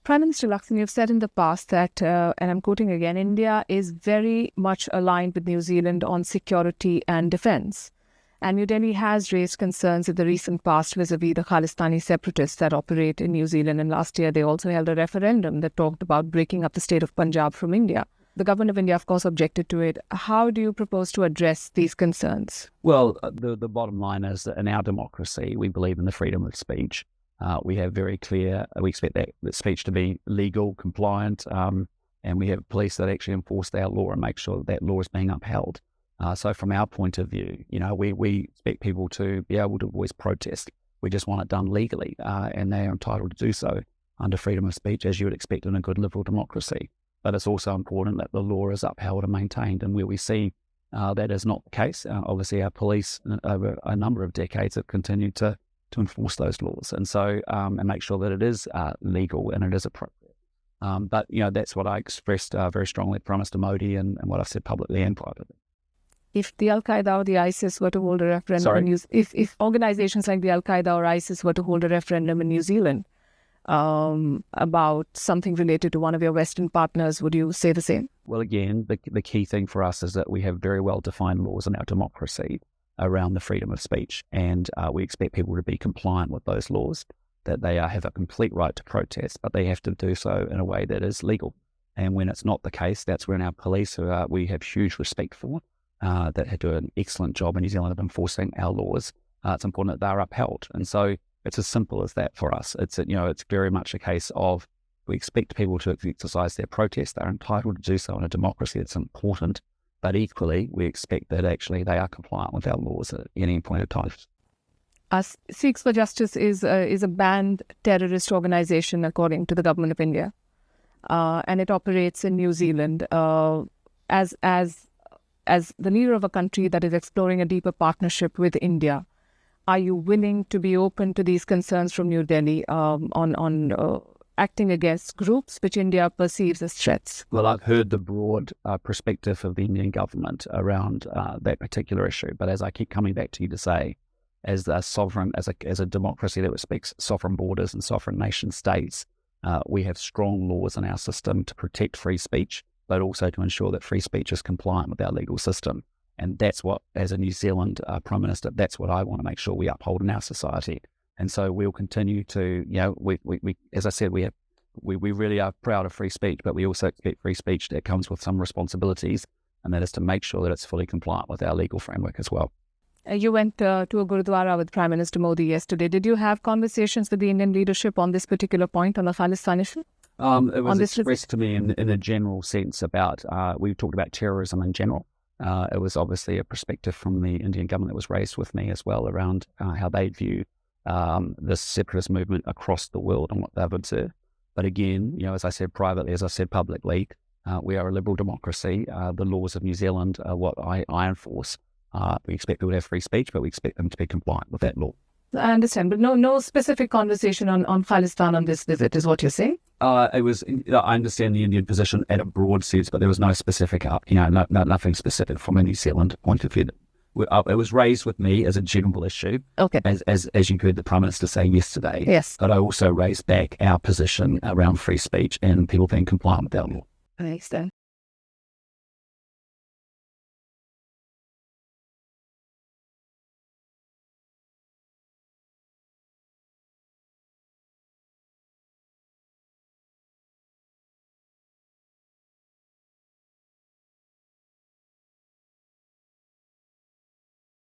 Prime Minister Luxon, you've said in the past that, and I'm quoting again, India is very much aligned with New Zealand on security and defence. And New Delhi has raised concerns in the recent past vis-a-vis the Khalistani separatists that operate in New Zealand. And last year, they also held a referendum that talked about breaking up the state of Punjab from India. The government of India, of course, objected to it. How do you propose to address these concerns? Well, the bottom line is that in our democracy, we believe in the freedom of speech. We have very clear, we expect that speech to be legal, compliant, and we have police that actually enforce our law and make sure that law is being upheld. So from our point of view, we expect people to be able to voice protest. We just want it done legally, and they are entitled to do so under freedom of speech, as you would expect in a good liberal democracy. But it's also important that the law is upheld and maintained, and where we see that is not the case, obviously our police over a number of decades have continued to enforce those laws, and so and make sure that it is legal and it is appropriate. But that's what I expressed very strongly to Prime Minister Modi and what I've said publicly and privately. If the Al-Qaeda or the ISIS were to hold a referendum, if organizations like the Al-Qaeda or ISIS were to hold a referendum in New Zealand about something related to one of your Western partners, would you say the same? Well, again, the key thing for us is that we have very well-defined laws in our democracy around the freedom of speech, and we expect people to be compliant with those laws, that they have a complete right to protest, but they have to do so in a way that is legal. And when it's not the case, that's when our police, who we have huge respect for, that do an excellent job in New Zealand of enforcing our laws, it's important that they're upheld. And so it's as simple as that for us. It's very much a case of we expect people to exercise their protest. They're entitled to do so in a democracy. It's important. But equally, we expect that actually they are compliant with our laws at any point of time. Sikhs for Justice is a banned terrorist organization according to the government of India, and it operates in New Zealand as the leader of a country that is exploring a deeper partnership with India. Are you willing to be open to these concerns from New Delhi on acting against groups which India perceives as threats? Well, I've heard the broad perspective of the Indian government around that particular issue, but as I keep coming back to you to say, as a sovereign, as a democracy that respects sovereign borders and sovereign nation states, we have strong laws in our system to protect free speech, but also to ensure that free speech is compliant with our legal system. And that's what, as a New Zealand Prime Minister, that's what I want to make sure we uphold in our society. And so we'll continue to, we as I said, we really are proud of free speech, but we also expect free speech that comes with some responsibilities, and that is to make sure that it's fully compliant with our legal framework as well. You went to a Gurudwara with Prime Minister Modi yesterday. Did you have conversations with the Indian leadership on this particular point, on the Khalistan issue? It was expressed to me in a general sense about, we talked about terrorism in general. It was obviously a perspective from the Indian government that was raised with me as well around how they view this separatist movement across the world and what they've observed. But again, as I said privately, as I said publicly, we are a liberal democracy. The laws of New Zealand are what I enforce. We expect people to have free speech, but we expect them to be compliant with that law. I understand, but no specific conversation on Khalistan on this visit is what you're saying? I understand the Indian position at a broad sense, but there was no specific, nothing specific from a New Zealand point of view. It was raised with me as a general issue, okay, as you heard the Prime Minister say yesterday. Yes. But I also raised back our position around free speech and people being compliant with our law. I understand.